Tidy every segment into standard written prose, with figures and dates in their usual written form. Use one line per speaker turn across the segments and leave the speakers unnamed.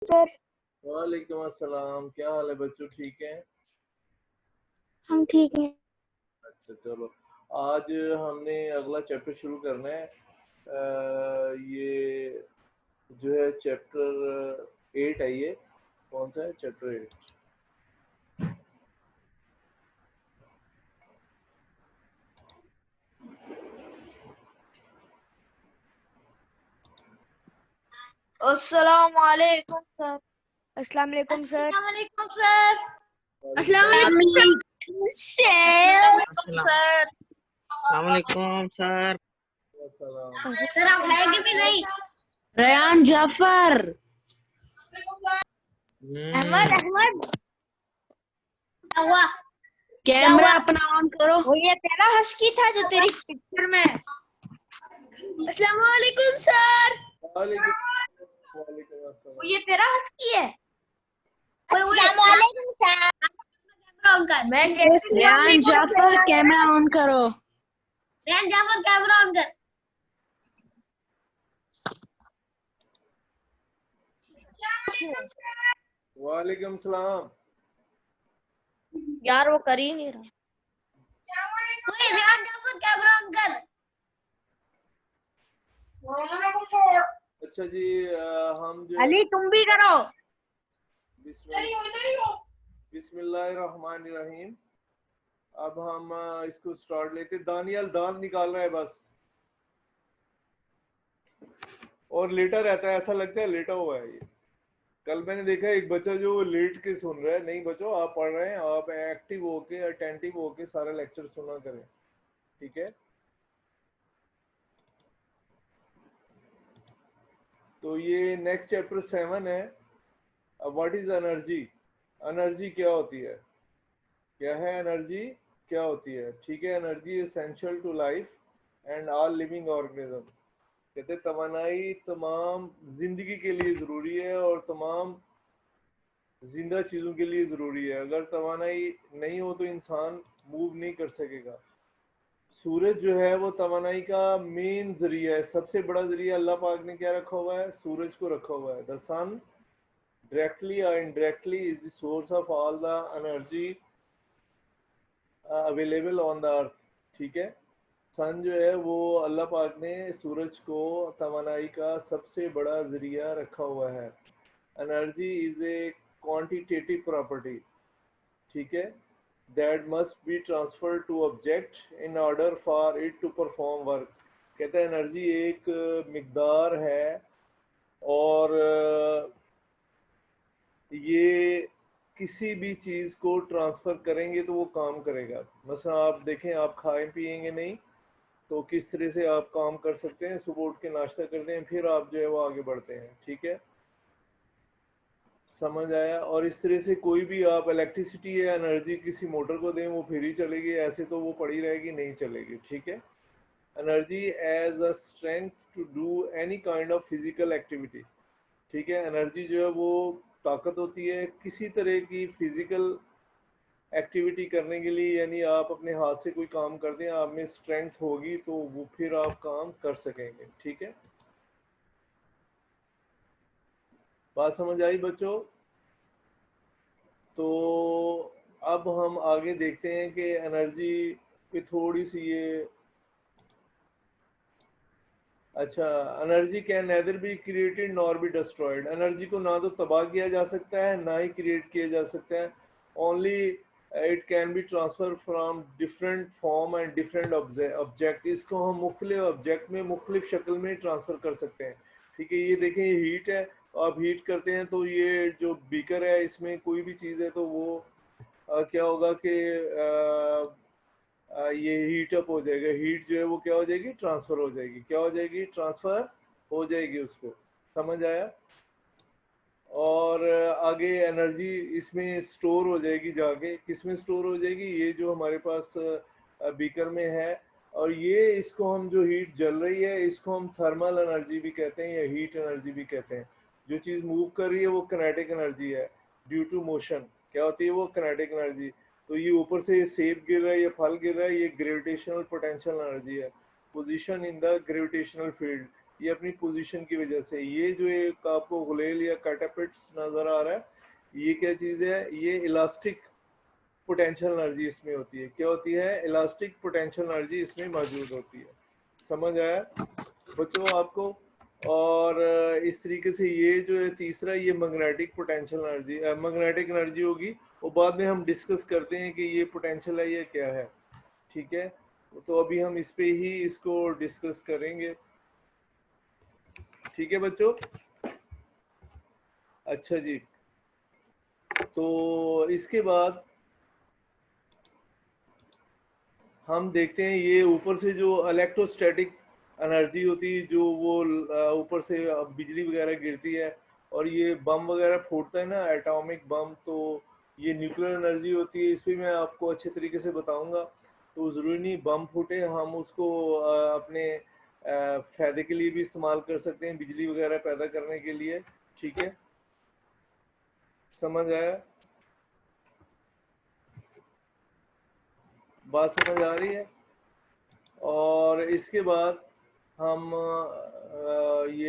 Sir.
वालेकुम अस्सलाम। क्या हाल है बच्चों, ठीक हैं?
हम ठीक हैं।
अच्छा चलो, आज हमने अगला चैप्टर शुरू करना है। ये जो है चैप्टर 8 है। ये कौन सा है? चैप्टर 8।
अस्सलाम वालेकुम सर। अस्सलाम वालेकुम सर।
अस्सलाम वालेकुम सर।
वालेकुम
अस्सलाम वालेकुम सर।
अस्सलाम।
सर आप है कि नहीं?
रेयान जाफर।
अहमद अहमद
क्या हुआ?
कैमरा अपना ऑन करो।
वो ये तेरा हस्की था जो तेरी पिक्चर में।
अस्सलाम वालेकुम सर।
वालेकुम अस्सलाम।
वो ये तेरा हस्की है।
अस्सलाम वालेकुम सर। कैमरा ऑन कर।
मैं कैसे
रेयान जाफर कैमरा ऑन करो।
रेयान जाफर कैमरा ऑन कर।
वालेकुम सलाम।
यार वो कर ही नहीं रहा।
ओए रेयान जाफर कैमरा ऑन कर।
अच्छा जी, हम जो
अली तुम भी करो।
बिस्मिल्लाहिर्रहमानिर्रहीम। अब हम इसको स्टार्ट लेते। दानियल दांत निकाल रहा है बस, और लेटा रहता है, ऐसा लगता है लेटा हुआ है ये। कल मैंने देखा एक बच्चा जो लेट के सुन रहा है। नहीं बच्चों, आप पढ़ रहे हैं, आप एक्टिव होके अटेंटिव होके सारा लेक्चर सुना करें, ठीक है? तो ये नेक्स्ट चैप्टर 7 है। What is energy? एनर्जी क्या होती है? क्या है एनर्जी? क्या होती है? ठीक है, energy essential to life and all living organism. कहते हैं तवानाई तमाम जिंदगी के लिए ज़रूरी है और तमाम जिंदा चीज़ों के लिए ज़रूरी है। अगर तवानाई नहीं हो तो इंसान मूव नहीं कर सकेगा। सूरज जो है वो तवानाई का मेन जरिया है, सबसे बड़ा जरिया अल्लाह पाक ने क्या रखा हुआ है? सूरज को रखा हुआ है। द सन डायरेक्टली और indirectly is the source of all the energy available on the earth, ठीक है? सन जो है वो अल्लाह पाक ने सूरज को तवानाई का सबसे बड़ा जरिया रखा हुआ है। Energy is a quantitative property, ठीक है, that must be transfer to object in order for it to perform work. कहते हैं एनर्जी एक मिकदार है और ये किसी भी चीज़ को ट्रांसफ़र करेंगे तो वो काम करेगा। मसलन आप देखें, आप खाएं पिएंगे नहीं तो किस तरह से आप काम कर सकते हैं? सुबह उठ के नाश्ता करते हैं, फिर आप जो है वो आगे बढ़ते हैं, ठीक है? समझ आया? और इस तरह से कोई भी आप इलेक्ट्रिसिटी या एनर्जी किसी मोटर को दें वो फिर ही चलेगी, ऐसे तो वो पड़ी रहेगी, नहीं चलेगी, ठीक है? Energy as a strength to do any kind of physical activity, ठीक है? एनर्जी जो है वो ताकत होती है किसी तरह की फिजिकल एक्टिविटी करने के लिए, यानी आप अपने हाथ से कोई काम कर दें, आप में स्ट्रेंथ होगी तो वो फिर आप काम कर सकेंगे, ठीक है? बात समझ आई बच्चों? तो अब हम आगे देखते हैं कि एनर्जी की थोड़ी सी ये, अच्छा, energy can nether be created nor be destroyed. Energy को ना तो तबाह किया जा सकता है ना ही क्रिएट किया जा सकता है। Only it can be transfer from different form and different object. इसको हम मुख्तलिफ ऑब्जेक्ट में मुख्तलिफ शक्ल में ट्रांसफ़र कर सकते हैं, ठीक है? ये देखें, ये हीट है, आप हीट करते हैं तो ये जो बीकर है इसमें कोई भी चीज़ है तो वो क्या होगा कि ये हीट अप हो जाएगा। हीट जो है वो क्या हो जाएगी? ट्रांसफ़र हो जाएगी। क्या हो जाएगी? ट्रांसफ़र हो जाएगी उसको। समझ आया? और आगे एनर्जी इसमें स्टोर हो जाएगी, जाके किस में स्टोर हो जाएगी? ये जो हमारे पास बीकर में है, और ये इसको हम जो हीट जल रही है इसको हम थर्मल एनर्जी भी कहते हैं या हीट एनर्जी भी कहते हैं। जो चीज़ मूव कर रही है वो किनेटिक एनर्जी है ड्यू टू मोशन। क्या होती है वो? Kinetic energy. तो ये ऊपर से सेब गिर रहा है या फल गिर रहा है, ये ग्रेविटेशनल पोटेंशियल एनर्जी है, position in the gravitational field. ये अपनी पोजीशन की वजह से। ये जो एक आपको गुलेल या कैटापिट्स नजर आ रहा है, ये क्या चीज है? ये इलास्टिक पोटेंशियल एनर्जी इसमें होती है। क्या होती है? इलास्टिक पोटेंशियल एनर्जी इसमें मौजूद होती है। समझ आया बच्चों आपको? और इस तरीके से ये जो है तीसरा, ये magnetic potential energy, magnetic energy होगी, वो बाद में हम डिस्कस करते हैं कि ये पोटेंशियल है या क्या है। ठीक है, तो अभी हम इस पे ही इसको डिस्कस करेंगे। ठीक है बच्चों? अच्छा जी, तो इसके बाद हम देखते हैं ये ऊपर से जो इलेक्ट्रोस्टैटिक एनर्जी होती है, जो वो ऊपर से बिजली वगैरह गिरती है और ये बम वगैरह फूटता है ना, एटॉमिक बम, तो ये न्यूक्लियर एनर्जी होती है। इस पर मैं आपको अच्छे तरीके से बताऊंगा। तो ज़रूरी नहीं बम फूटे, हम उसको अपने फायदे के लिए भी इस्तेमाल कर सकते हैं, बिजली वगैरह पैदा करने के लिए। ठीक है, समझ आया? बात समझ आ रही है? और इसके बाद हम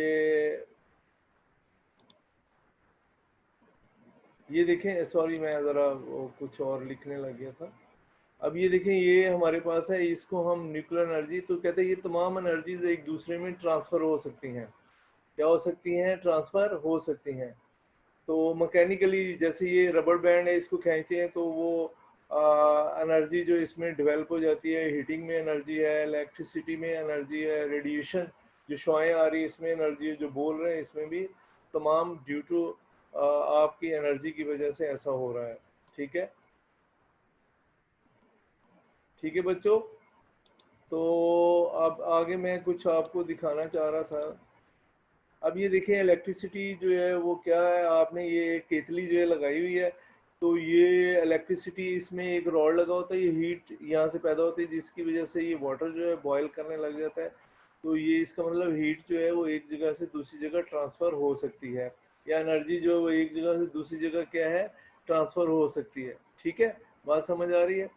ये देखें, सॉरी मैं ज़रा कुछ और लिखने लग गया था। अब ये देखें, ये हमारे पास है, इसको हम न्यूक्लियर एनर्जी तो कहते हैं। ये तमाम एनर्जीज एक दूसरे में ट्रांसफ़र हो सकती हैं। क्या हो सकती हैं? ट्रांसफ़र हो सकती हैं। तो मैकेनिकली जैसे ये रबर बैंड है, इसको खींचते हैं तो वो एनर्जी जो इसमें डेवलप हो जाती है, हीटिंग में एनर्जी है, इलेक्ट्रिसिटी में एनर्जी है, रेडिएशन जो शुआएं आ रही है इसमें एनर्जी है, जो बोल रहे हैं इसमें भी, तमाम ड्यू टू आपकी एनर्जी की वजह से ऐसा हो रहा है। ठीक है, ठीक है बच्चों? तो अब आगे मैं कुछ आपको दिखाना चाह रहा था। अब ये देखें, इलेक्ट्रिसिटी जो है वो क्या है, आपने ये केतली जो है लगाई हुई है, तो ये इलेक्ट्रिसिटी, इसमें एक रॉड लगा होता है, ये हीट यहाँ से पैदा होती है, जिसकी वजह से ये वाटर जो है बॉयल करने लग जाता है। तो ये इसका मतलब हीट जो है वो एक जगह से दूसरी जगह ट्रांसफ़र हो सकती है, या एनर्जी जो है वो एक जगह से दूसरी जगह क्या है, ट्रांसफ़र हो सकती है। ठीक है, बात समझ आ रही है?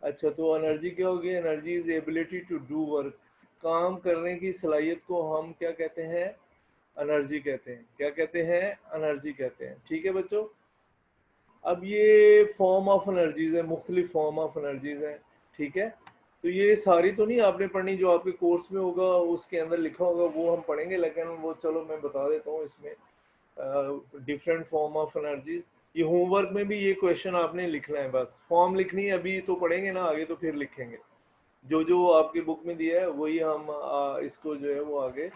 अच्छा, तो एनर्जी क्या होगी? Energy is ability to do work, काम करने की सलाहियत को हम क्या कहते हैं? एनर्जी कहते हैं। क्या कहते हैं? एनर्जी कहते हैं। ठीक है बच्चों? अब ये फॉर्म ऑफ एनर्जीज है, मुख्तलिफ फॉर्म ऑफ एनर्जीज हैं। ठीक है, तो ये सारी तो नहीं आपने पढ़नी, जो आपके कोर्स में होगा उसके अंदर लिखा होगा वो हम पढ़ेंगे, लेकिन वो चलो मैं बता देता हूँ इसमें डिफरेंट फॉर्म ऑफ एनर्जीज। ये होमवर्क में भी ये क्वेश्चन आपने लिखना है, बस फॉर्म लिखनी है। अभी तो पढ़ेंगे ना, आगे तो फिर लिखेंगे। जो जो आपकी बुक में दिया है वही हम इसको जो है वो आगे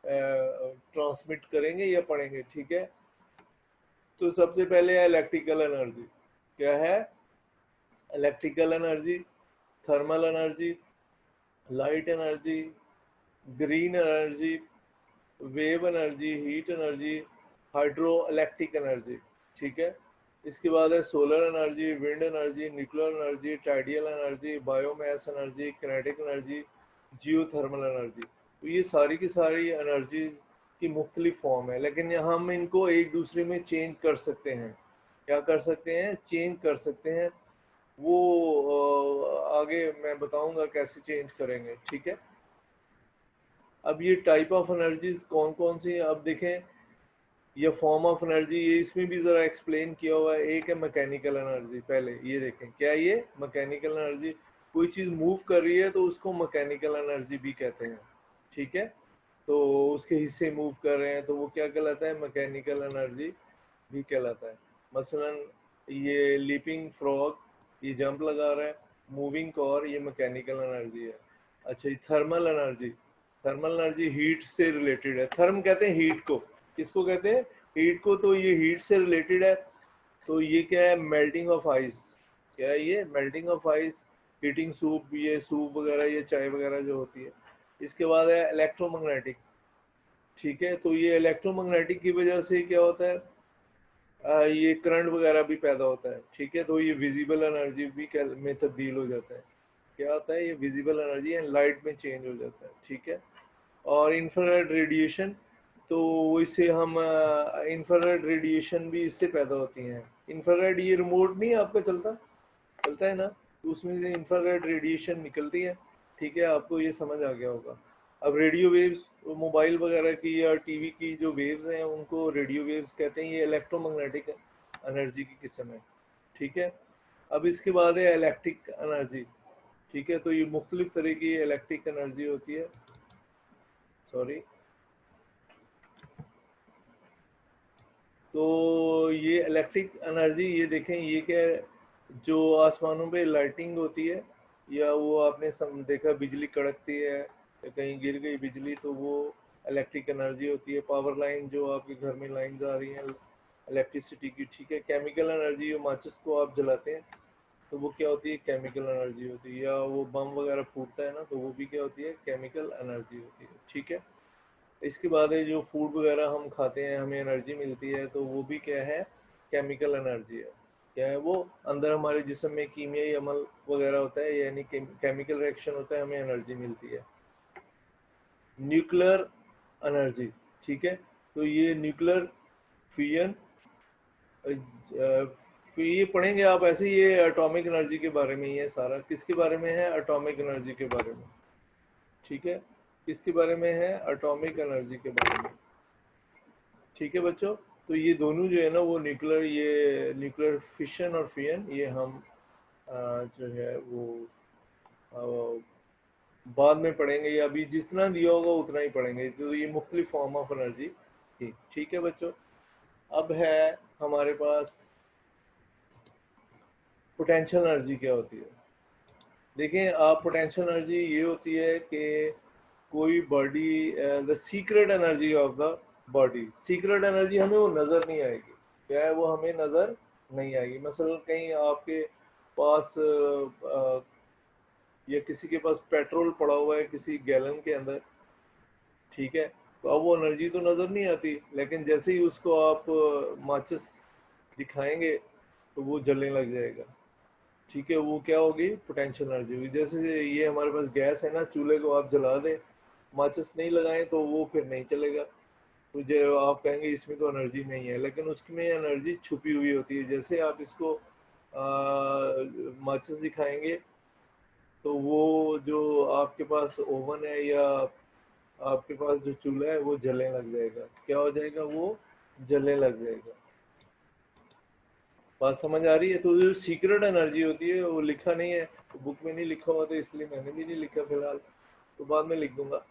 ट्रांसमिट करेंगे या पढ़ेंगे। ठीक है, तो सबसे पहले है इलेक्ट्रिकल एनर्जी। क्या है? Electrical energy, thermal energy, light energy, green energy, wave energy, heat energy, hydro electric energy. ठीक है, इसके बाद है solar energy, wind energy, nuclear energy, tidal energy, biomass energy, kinetic energy, geothermal energy. तो ये सारी की सारी एनर्जीज की मुख्तलिफ फॉर्म है, लेकिन हम इनको एक दूसरे में चेंज कर सकते हैं। क्या कर सकते हैं? चेंज कर सकते हैं। वो आगे मैं बताऊंगा कैसे चेंज करेंगे। ठीक है, अब ये टाइप ऑफ एनर्जीज कौन कौन सी हैं अब देखें, ये फॉर्म ऑफ एनर्जी, ये इसमें भी ज़रा एक्सप्लेन किया हुआ है। एक है मैकेनिकल एनर्जी। पहले ये देखें, क्या ये मैकेनिकल एनर्जी, कोई चीज़ मूव कर रही है तो उसको मैकेनिकल एनर्जी भी कहते हैं। ठीक है, तो उसके हिस्से मूव कर रहे हैं तो वो क्या कहलाता है? मैकेनिकल एनर्जी भी कहलाता है। मसलन ये लीपिंग फ्रॉग, ये जंप लगा रहा है, मूविंग कॉर, ये मैकेनिकल एनर्जी है। अच्छा, ये thermal energy, thermal energy heat से रिलेटेड है। थर्म कहते हैं हीट को, किसको कहते हैं? हीट को। तो ये हीट से रिलेटेड है। तो ये क्या है? Melting of ice. क्या है ये? Melting of ice, heating soup, ये सूप वगैरह, ये चाय वगैरह जो होती है। इसके बाद है इलेक्ट्रोमैग्नेटिक। ठीक है, तो ये इलेक्ट्रोमैग्नेटिक की वजह से क्या होता है? ये करंट वगैरह भी पैदा होता है। ठीक है, तो ये विजिबल एनर्जी भी में तब्दील हो जाता है। क्या होता है? ये विजिबल एनर्जी एंड लाइट में चेंज हो जाता है। ठीक है, और इंफ्रारेड रेडिएशन, तो इससे हम इंफ्रारेड रेडिएशन भी इससे पैदा होती हैं। इंफ्रारेड, ये रिमोट नहीं आपका चलता है ना, तो उसमें से इंफ्रारेड रेडिएशन निकलती है। ठीक है, आपको ये समझ आ गया होगा। अब रेडियो वेव्स मोबाइल वगैरह की या टीवी की जो वेव्स हैं उनको रेडियो वेव्स कहते हैं, ये इलेक्ट्रोमैग्नेटिक एनर्जी की किस्म है, ठीक है। अब इसके बाद है इलेक्ट्रिक एनर्जी, ठीक है। तो ये मुख्तलिफ तरह की इलेक्ट्रिक एनर्जी होती है, सॉरी। तो ये इलेक्ट्रिक एनर्जी, ये देखें ये क्या है, जो आसमानों पे लाइटिंग होती है, या वो आपने देखा बिजली कड़कती है या कहीं गिर गई बिजली, तो वो इलेक्ट्रिक एनर्जी होती है। पावर लाइन जो आपके घर में लाइंस आ रही हैं इलेक्ट्रिसिटी की, ठीक है। केमिकल एनर्जी, जो माचिस को आप जलाते हैं तो वो क्या होती है, केमिकल एनर्जी होती है। या वो बम वगैरह फूटता है ना, तो वो भी क्या होती है, केमिकल एनर्जी होती है, ठीक है। इसके बाद है जो फूड वगैरह हम खाते हैं हमें एनर्जी मिलती है, तो वो भी क्या है, केमिकल एनर्जी है। क्या है वो, अंदर हमारे जिस्म में कीमियाई अमल वगैरह होता है, यानी केमिकल रिएक्शन होता है, हमें एनर्जी मिलती है। न्यूक्लियर एनर्जी, ठीक है। तो ये न्यूक्लियर फ्यूजन, ये पढ़ेंगे आप ऐसे, ये एटॉमिक एनर्जी के बारे में ही है सारा। किसके बारे में है, एटॉमिक एनर्जी के बारे में, ठीक है। किसके बारे में है, एटॉमिक एनर्जी के बारे में, ठीक है बच्चों। तो ये दोनों जो है ना वो न्यूक्लियर, ये न्यूक्लियर फिशन और फ्यूजन, ये हम जो है वो बाद में पढ़ेंगे, या अभी जितना दिया होगा उतना ही पढ़ेंगे। तो ये मुख्तलिफ फॉर्म ऑफ एनर्जी थी, ठीक है बच्चों। अब है हमारे पास पोटेंशियल एनर्जी क्या होती है। देखें आप, पोटेंशियल एनर्जी ये होती है कि कोई body, the secret energy of the body. Secret energy हमें वो नज़र नहीं आएगी, क्या है वो हमें नज़र नहीं आएगी। मसलन कहीं आपके पास या किसी के पास पेट्रोल पड़ा हुआ है किसी गैलन के अंदर, ठीक है। तो अब वो एनर्जी तो नज़र नहीं आती, लेकिन जैसे ही उसको आप माचिस दिखाएंगे तो वो जलने लग जाएगा, ठीक है। वो क्या होगी, पोटेंशियल एनर्जी होगी। जैसे ये हमारे पास गैस है ना, चूल्हे को आप जला दें, माचिस नहीं लगाएं तो वो फिर नहीं चलेगा। तो जो आप कहेंगे इसमें तो एनर्जी नहीं है, लेकिन उसमें एनर्जी छुपी हुई होती है। जैसे आप इसको माचिस दिखाएंगे तो वो जो आपके पास ओवन है या आपके पास जो चूल्हा है वो जलने लग जाएगा। क्या हो जाएगा, वो जलने लग जाएगा। बात समझ आ रही है। तो जो सीक्रेट एनर्जी होती है वो लिखा नहीं है, तो बुक में नहीं लिखा हुआ, तो इसलिए मैंने भी नहीं लिखा फिलहाल, तो बाद में लिख दूंगा।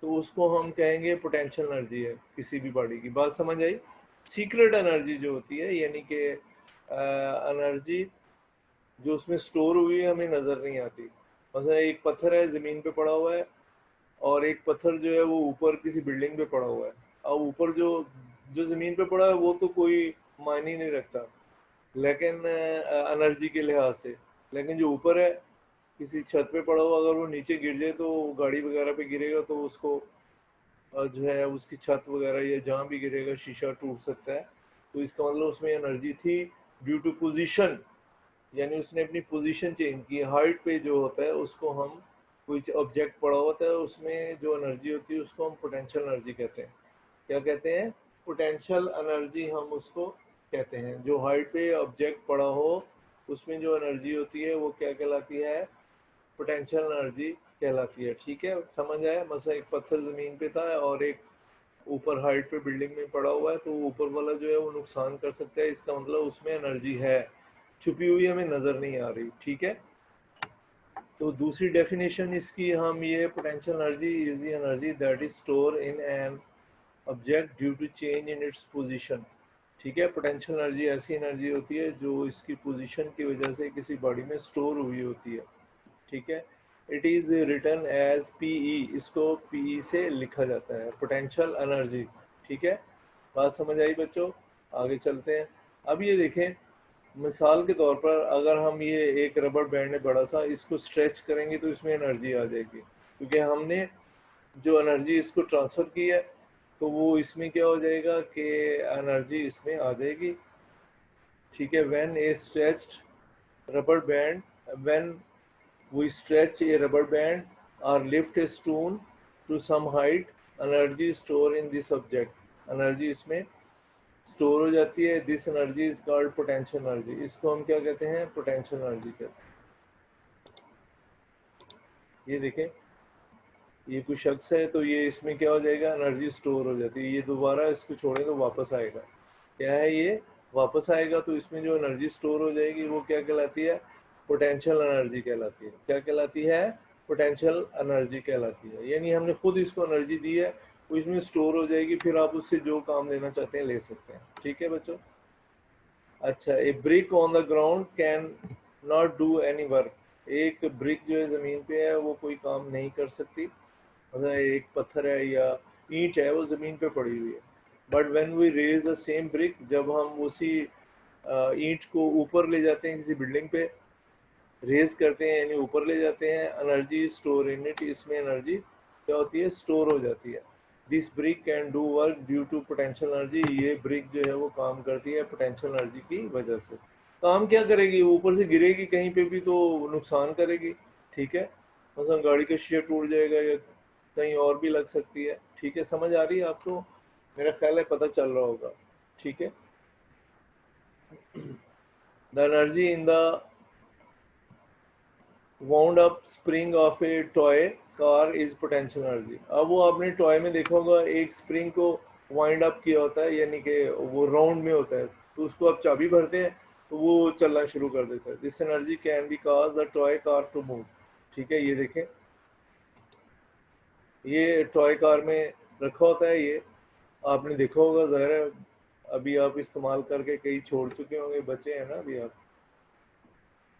तो उसको हम कहेंगे पोटेंशियल एनर्जी है किसी भी बॉडी की। बात समझ आई। सीक्रेट एनर्जी जो होती है, यानी कि एनर्जी जो उसमें स्टोर हुई है हमें नज़र नहीं आती। मतलब एक पत्थर है ज़मीन पे पड़ा हुआ है, और एक पत्थर जो है वो ऊपर किसी बिल्डिंग पे पड़ा हुआ है। और ऊपर जो जो ज़मीन पे पड़ा है वो तो कोई मायने नहीं रखता, लेकिन एनर्जी के लिहाज से। लेकिन जो ऊपर है किसी छत पे पड़ा हुआ, अगर वो नीचे गिर जाए तो गाड़ी वगैरह पे गिरेगा तो उसको जो है उसकी छत वगैरह या जहाँ भी गिरेगा शीशा टूट सकता है। तो इसका मतलब उसमें एनर्जी थी ड्यू टू पोजीशन, यानी उसने अपनी पोजीशन चेंज की। हाइट पे जो होता है उसको हम, कोई ऑब्जेक्ट पड़ा होता है उसमें जो एनर्जी होती है उसको हम पोटेंशियल एनर्जी कहते हैं। क्या कहते हैं, पोटेंशियल एनर्जी हम उसको कहते हैं। जो हाइट पे ऑब्जेक्ट पड़ा हो उसमें जो एनर्जी होती है वो क्या कहलाती है, पोटेंशियल एनर्जी कहलाती है, ठीक है। समझ आया। मतलब एक पत्थर ज़मीन पे था और एक ऊपर हाइट पे बिल्डिंग में पड़ा हुआ है, तो ऊपर वाला जो है वो नुकसान कर सकता है, इसका मतलब उसमें एनर्जी है, छुपी हुई हमें नज़र नहीं आ रही, ठीक है। तो दूसरी डेफिनेशन इसकी हम ये, potential energy is the energy that is store in an object due to change in its position, ठीक है। पोटेंशियल एनर्जी ऐसी एनर्जी होती है जो इसकी पोजीशन की वजह से किसी बॉडी में स्टोर हुई होती है, ठीक है। It is written as PE, इसको पीई से लिखा जाता है, पोटेंशियल एनर्जी, ठीक है। बात समझ आई बच्चों। आगे चलते हैं। अब ये देखें, मिसाल के तौर पर अगर हम ये एक रबर बैंड है बड़ा सा, इसको स्ट्रेच करेंगे तो इसमें एनर्जी आ जाएगी, क्योंकि हमने जो एनर्जी इसको ट्रांसफ़र की है तो वो इसमें क्या हो जाएगा कि एनर्जी इसमें आ जाएगी, ठीक है। When A stretched rubber band, when we stretch a rubber band or lift a stone to some height, energy store in this object, energy इसमें स्टोर हो जाती है। This energy is called potential energy, इसको हम क्या कहते हैं, potential energy कहते हैं। ये देखें, ये कोई शख्स है तो ये इसमें क्या हो जाएगा, एनर्जी स्टोर हो जाती है। ये दोबारा इसको छोड़े तो वापस आएगा, क्या है ये, वापस आएगा। तो इसमें जो एनर्जी स्टोर हो जाएगी वो क्या कहलाती है, पोटेंशियल एनर्जी कहलाती है। क्या कहलाती है, पोटेंशियल एनर्जी कहलाती है। यानी हमने खुद इसको एनर्जी दी है, वो इसमें स्टोर हो जाएगी, फिर आप उससे जो काम लेना चाहते हैं ले सकते हैं। ठीक है बच्चों। अच्छा, a brick on the ground can not do any work. एक ब्रिक जो है जमीन पे है वो कोई काम नहीं कर सकती, मतलब एक पत्थर है या ईंट है वो जमीन पे पड़ी हुई है। But when we raise the same brick, जब हम उसी ईंट को ऊपर ले जाते हैं, किसी बिल्डिंग पे रेज करते हैं यानी ऊपर ले जाते हैं, एनर्जी स्टोर इन इट, इसमें एनर्जी क्या होती है, स्टोर हो जाती है। This brick can do work due to potential energy. ये ब्रिक जो है वो काम करती है पोटेंशियल एनर्जी की वजह से। काम क्या करेगी, वो ऊपर से गिरेगी कहीं पे भी तो नुकसान करेगी। ठीक है, मतलब गाड़ी का शीशा टूट जाएगा या कहीं और भी लग सकती है। ठीक है, समझ आ रही है आपको, मेरा ख्याल है पता चल रहा होगा। ठीक है, the energy in the wound up spring of a toy car is potential energy। अब वो आपने टॉय में देखा होगा, एक स्प्रिंग को वाइंड अप किया होता है, यानी कि वो राउंड में होता है, तो उसको आप चाबी भरते हैं तो वो चलना शुरू कर देता है। This energy can be cause the toy car to move. ठीक है, ये देखें, ये टॉय कार में रखा होता है, ये आपने देखा होगा, ज़ाहिर है अभी आप इस्तेमाल करके कई छोड़ चुके होंगे, बच्चे हैं ना अभी आप।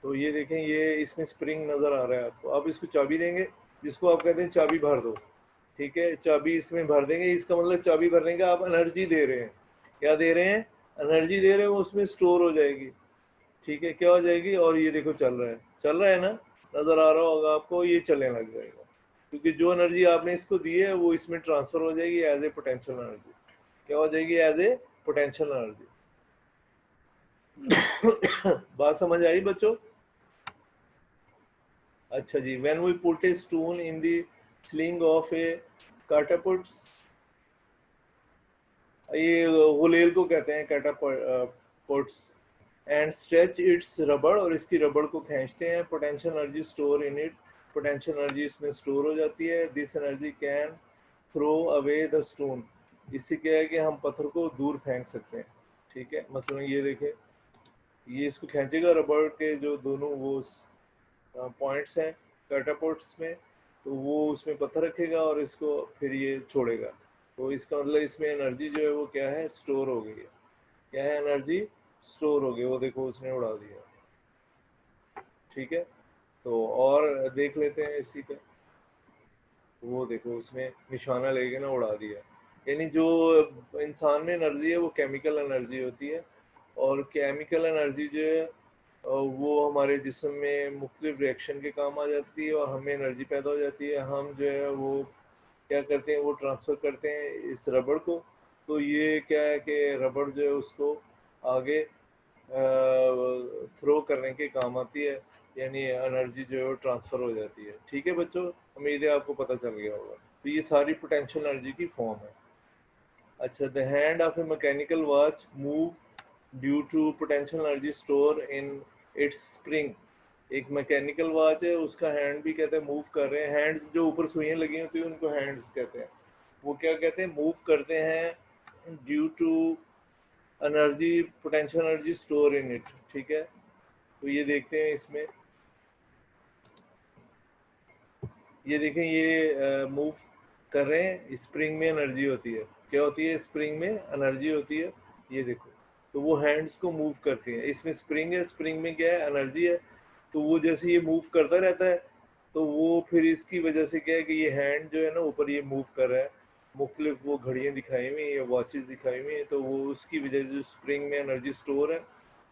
तो ये देखें, ये इसमें स्प्रिंग नज़र आ रहा है आपको। आप इसको चाबी देंगे, जिसको आप कहते हैं चाबी भर दो। ठीक है, चाबी इसमें भर देंगे, इसका मतलब चाबी भरने का आप एनर्जी दे रहे हैं। क्या दे रहे हैं, एनर्जी दे रहे हैं, वो उसमें स्टोर हो जाएगी। ठीक है, क्या हो जाएगी, और ये देखो चल रहा है, चल रहा है ना, नज़र आ रहा होगा आपको, ये चलने लग जाएगा, क्योंकि जो एनर्जी आपने इसको दी है वो इसमें ट्रांसफ़र हो जाएगी एज ए पोटेंशियल एनर्जी। क्या हो जाएगी, एज ए पोटेंशियल एनर्जी। बात समझ आई बच्चों। अच्छा जी, when we put a stone in the sling of a catapult, ये गुलेल को कहते हैं कैटापल्ट्स, एंड स्ट्रेच इट्स रबड़, और इसकी रबड़ को खींचते हैं, potential energy store in it, potential energy इसमें स्टोर हो जाती है। This energy can throw away the stone. इससे क्या है कि हम पत्थर को दूर फेंक सकते हैं। ठीक है, मसलन ये देखें, ये इसको खींचेगा, रबड़ के जो दोनों वो पॉइंट्स हैं कैटापोर्ट्स में, तो वो उसमें पत्थर रखेगा और इसको फिर ये छोड़ेगा। तो इसका मतलब इसमें एनर्जी जो है वो क्या है, स्टोर हो गई है। क्या है, एनर्जी स्टोर हो गई। वो देखो उसने उड़ा दिया। ठीक है, तो और देख लेते हैं इसी का। वो देखो उसने निशाना लेके ना उड़ा दिया। यानी जो इंसान में एनर्जी है वो केमिकल एनर्जी होती है, और केमिकल एनर्जी जो है वो हमारे जिस्म में मुख्तलिफ रिएक्शन के काम आ जाती है और हमें एनर्जी पैदा हो जाती है। हम जो है वो क्या करते हैं, वो ट्रांसफ़र करते हैं इस रबड़ को। तो ये क्या है कि रबड़ जो है उसको आगे थ्रो करने के काम आती है, यानी एनर्जी जो है वो ट्रांसफ़र हो जाती है। ठीक है बच्चों, उम्मीद है आपको पता चल गया होगा। तो ये सारी पोटेंशियल एनर्जी की फॉर्म है। अच्छा, the hand of a mechanical watch move due to potential energy store in its spring. एक मैकेनिकल वॉच है, उसका हैंड भी कहते हैं मूव कर रहे हैं। हैंड जो ऊपर सुइयां लगी होती है उनको हैंड्स कहते हैं। वो क्या कहते हैं, मूव करते हैं due to energy, potential energy store in it. ठीक है, तो ये देखते हैं इसमें, ये देखें, ये मूव कर रहे हैं, स्प्रिंग में एनर्जी होती है। क्या होती है, स्प्रिंग में एनर्जी होती है। ये देखो, तो वो हैंड्स को मूव करती हैं। इसमें स्प्रिंग है, स्प्रिंग में क्या है, एनर्जी है। तो वो जैसे ये मूव करता रहता है, तो वो फिर इसकी वजह से क्या है कि ये हैंड जो है ना ऊपर ये मूव कर रहा है। मुख्तलिफ वो घड़ियाँ दिखाई हुई हैं या वॉचेस दिखाई हुई हैं, तो वो उसकी वजह से स्प्रिंग में एनर्जी स्टोर है,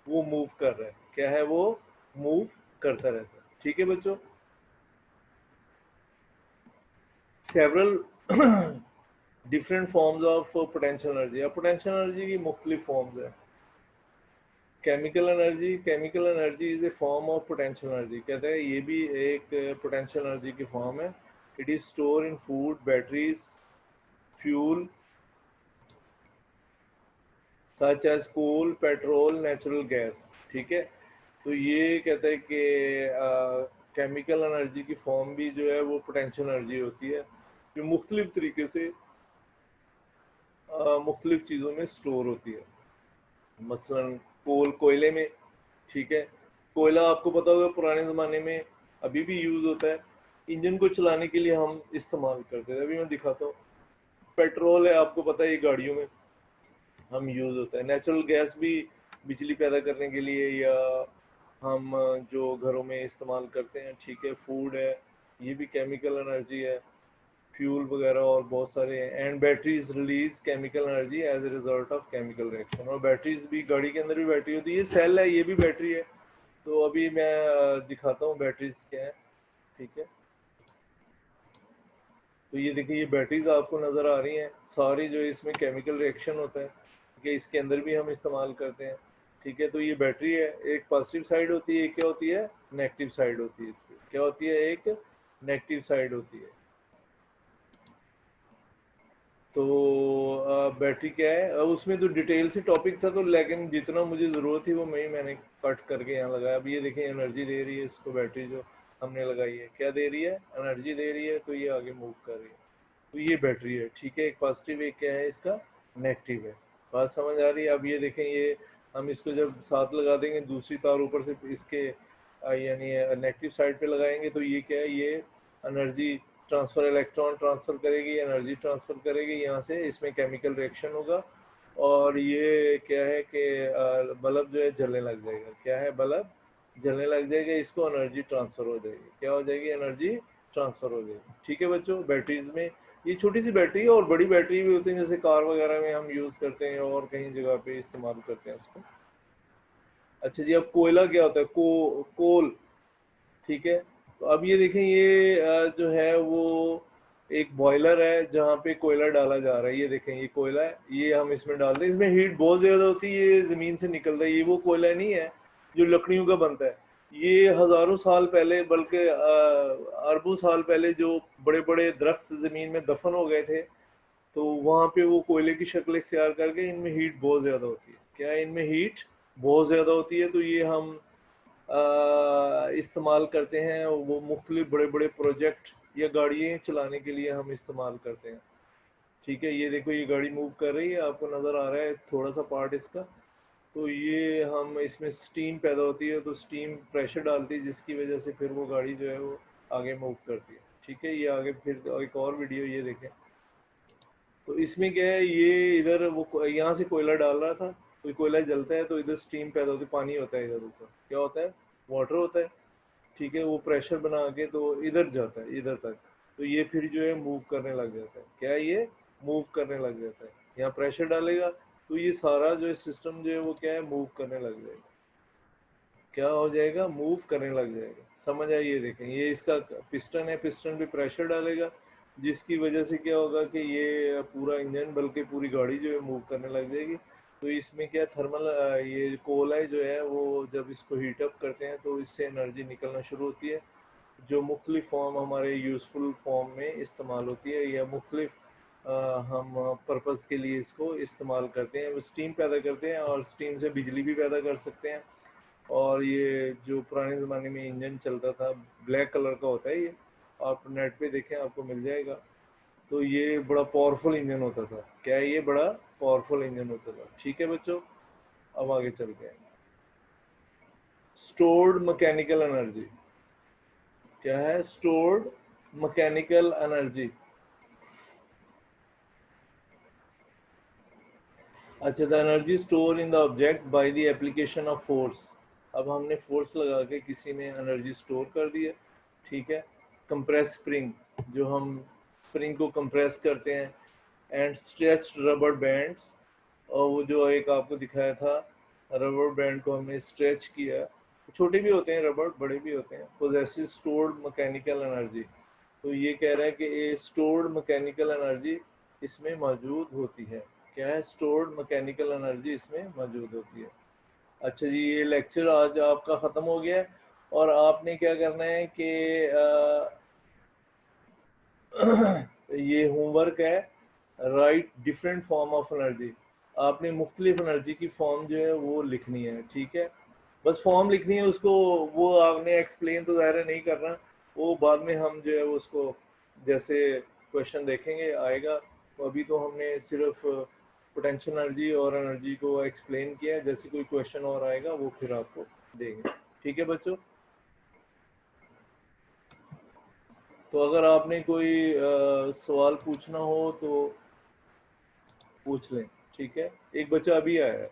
वो मूव कर रहा है। क्या है, वो मूव करता रहता है। ठीक है बच्चों, several different forms of potential energy. अब पोटेंशियल एनर्जी की मुख्तलिफ फॉर्म्स है। Chemical energy, chemical energy is a form of potential energy. कहते हैं ये भी एक पोटेंशियल एनर्जी की फॉर्म है। It is store in food, batteries, fuel such as coal, petrol, natural gas. ठीक है, तो ये कहते हैं कि केमिकल एनर्जी की फॉर्म भी जो है वो पोटेंशियल एनर्जी होती है। जो मुख्तलिफ तरीके से मुख्तलिफ चीज़ों में स्टोर होती है। मसलन कोयले में, ठीक है, कोयला आपको पता होगा पुराने ज़माने में अभी भी यूज़ होता है, इंजन को चलाने के लिए हम इस्तेमाल करते थे। अभी मैं दिखाता हूँ, पेट्रोल है, आपको पता है ये गाड़ियों में हम यूज़ होता है। नेचुरल गैस भी बिजली पैदा करने के लिए, या हम जो घरों में इस्तेमाल करते हैं, ठीक है, फूड है, ये भी केमिकल एनर्जी है, फ्यूल वगैरह और बहुत सारे हैं। And batteries release chemical energy as a result of chemical reaction. और बैटरीज भी, गाड़ी के अंदर भी बैटरी होती है, ये सेल है, ये भी बैटरी है। तो अभी मैं दिखाता हूँ बैटरीज क्या है, ठीक है। तो ये देखिए, ये बैटरीज आपको नज़र आ रही हैं सारी, जो इसमें केमिकल रिएक्शन होता है, ठीक है, इसके अंदर भी हम इस्तेमाल करते हैं, ठीक है। तो ये बैटरी है, एक पॉजिटिव साइड होती है, एक क्या होती है, नेगेटिव साइड होती है। इसकी क्या होती है, एक नेगेटिव साइड होती है। तो बैटरी क्या है, उसमें तो डिटेल से टॉपिक था, तो लेकिन जितना मुझे ज़रूरत थी वो मैंने कट करके यहाँ लगाया। अब ये देखें, एनर्जी दे रही है इसको, बैटरी जो हमने लगाई है क्या दे रही है, एनर्जी दे रही है, तो ये आगे मूव कर रही है। तो ये बैटरी है, ठीक है, एक पॉजिटिव, एक क्या है इसका नेगेटिव है। बात समझ आ रही है। अब ये देखें, ये हम इसको जब साथ लगा देंगे, दूसरी तार ऊपर से इसके यानी नेगेटिव साइड पे लगाएंगे, तो ये क्या है, ये एनर्जी ट्रांसफर, इलेक्ट्रॉन ट्रांसफर करेगी, एनर्जी ट्रांसफर करेगी यहाँ से, इसमें केमिकल रिएक्शन होगा, और ये क्या है कि बल्ब जो है जलने लग जाएगा। क्या है, बल्ब जलने लग जाएगा, इसको एनर्जी ट्रांसफर हो जाएगी। क्या हो जाएगी, एनर्जी ट्रांसफर हो जाएगी, ठीक है बच्चों। बैटरीज में ये छोटी सी बैटरी है, और बड़ी बैटरी भी होती है, जैसे कार वगैरह में हम यूज करते हैं और कहीं जगह पे इस्तेमाल करते हैं उसको। अच्छा जी, अब कोयला क्या होता है, कोल, ठीक है। तो अब ये देखें, ये जो है वो एक बॉयलर है जहाँ पे कोयला डाला जा रहा है। ये देखें, ये कोयला है, ये हम इसमें डालते हैं, इसमें हीट बहुत ज्यादा होती है, ये जमीन से निकलता है। ये वो कोयला नहीं है जो लकड़ियों का बनता है, ये हजारों साल पहले, बल्कि अरबों साल पहले जो बड़े बड़े दरख्त जमीन में दफन हो गए थे, तो वहां पे वो कोयले की शक्ल इख्तियार करके, इनमें हीट बहुत ज्यादा होती है। क्या है, इनमें हीट बहुत ज्यादा होती है, तो ये हम इस्तेमाल करते हैं, वो मुख्तलिफ बड़े बड़े प्रोजेक्ट या गाड़ियाँ चलाने के लिए हम इस्तेमाल करते हैं, ठीक है। ये देखो, ये गाड़ी मूव कर रही है, आपको नज़र आ रहा है थोड़ा सा पार्ट इसका। तो ये हम इसमें स्टीम पैदा होती है, तो स्टीम प्रेशर डालती है, जिसकी वजह से फिर वो गाड़ी जो है वो आगे मूव करती है, ठीक है। ये आगे फिर एक और वीडियो ये देखें। तो इसमें क्या है, ये इधर वो यहाँ से कोयला डाल रहा था, कोई कोयला जलता है तो इधर स्टीम पैदा होती है, पानी होता है इधर ऊपर, क्या होता है, वाटर होता है, ठीक है। वो प्रेशर बना के तो इधर जाता है, इधर तक, तो ये फिर जो है मूव करने लग जाता है। क्या है, ये मूव करने लग जाता है, यहाँ प्रेशर डालेगा तो ये सारा जो है सिस्टम जो है वो क्या है, मूव करने लग जाएगा। क्या हो जाएगा, मूव करने लग जाएगा। समझ आई, ये देखें, ये इसका पिस्टन है, पिस्टन पे प्रेशर डालेगा, जिसकी वजह से क्या होगा कि ये पूरा इंजन, बल्कि पूरी गाड़ी जो है मूव करने लग जाएगी। तो इसमें क्या थर्मल, ये कोयला जो है वो जब इसको हीट अप करते हैं तो इससे एनर्जी निकलना शुरू होती है, जो मुख्तलिफ फॉर्म हमारे यूज़फुल फॉर्म में इस्तेमाल होती है, या मुख्तलिफ हम पर्पज़ के लिए इसको इस्तेमाल करते हैं। वो स्टीम पैदा करते हैं, और स्टीम से बिजली भी पैदा कर सकते हैं। और ये जो पुराने ज़माने में इंजन चलता था, ब्लैक कलर का होता है, ये आप नेट पे देखें आपको मिल जाएगा। तो ये बड़ा पावरफुल इंजन होता था। क्या है, ये बड़ा पावरफुल इंजन होता था, ठीक है बच्चों। अब आगे चलते हैं, स्टोर्ड मैकेनिकल एनर्जी। क्या है, स्टोर्ड मैकेनिकल एनर्जी। अच्छा, the energy store in the object by the application of force. अब हमने फोर्स लगा के किसी में एनर्जी स्टोर कर दी है, ठीक है। कंप्रेस स्प्रिंग, जो हम स्प्रिंग को कंप्रेस करते हैं, एंड स्ट्रेच रबर बैंड्स, और वो जो एक आपको दिखाया था, रबर बैंड को हमने स्ट्रेच किया, छोटे भी होते हैं रबर, बड़े भी होते हैं। पोजेसिव स्टोर्ड मैकेनिकल एनर्जी, तो ये कह रहा है कि ये स्टोर्ड मैकेनिकल एनर्जी इसमें मौजूद होती है। क्या है, स्टोर्ड मैकेनिकल एनर्जी इसमें मौजूद होती है। अच्छा जी, ये लेक्चर आज आपका ख़त्म हो गया है, और आपने क्या करना है कि ये होमवर्क है, right different form of energy. आपने मुख्तलिफ एनर्जी की फॉर्म जो है वो लिखनी है, ठीक है। बस फॉर्म लिखनी है, उसको वो आपने एक्सप्लेन तो ज़ाहिर नहीं करना, वो बाद में हम जो है उसको जैसे क्वेश्चन देखेंगे आएगा। तो अभी तो हमने सिर्फ पोटेंशियल एनर्जी और एनर्जी को एक्सप्लेन किया है, जैसे कोई क्वेश्चन और आएगा वो फिर आपको देंगे। ठीक है बच्चों, तो अगर आपने कोई सवाल पूछना हो तो पूछ लें। ठीक है, एक बच्चा अभी आया है,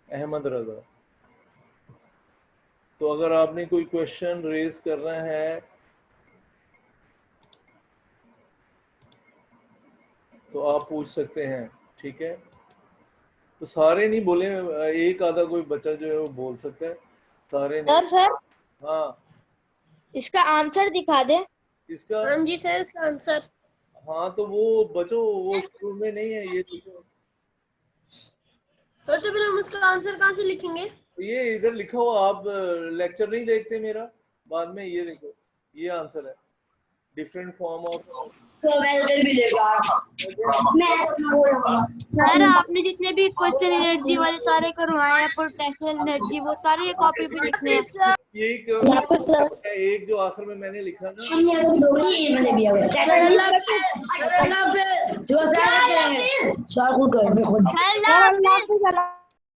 अहमद रजा। तो अगर आपने कोई क्वेश्चन रेज करना है तो आप पूछ सकते हैं। ठीक है, तो सारे नहीं बोले, एक आधा कोई बच्चा जो है वो बोल सकता है, सारे नहीं।
सर
हाँ,
इसका आंसर दिखा दे।
इसका
हाँ जी सर, इसका आंसर।
हाँ तो वो बच्चों वो शुरू में नहीं है, ये देखो,
तो फिर हम उसका आंसर कहाँ से लिखेंगे?
ये इधर लिखा हुआ, आप लेक्चर नहीं देखते मेरा बाद में, ये देखो ये आंसर है, डिफरेंट फॉर्म ऑफ।
सर आपने जितने भी क्वेश्चन एनर्जी वाले सारे करवाए हैं, पोटेंशियल एनर्जी, वो सारे ये कॉपी पे लिखने हैं।
यही क्यों एक जो आखिर में मैंने लिखा ना,
सर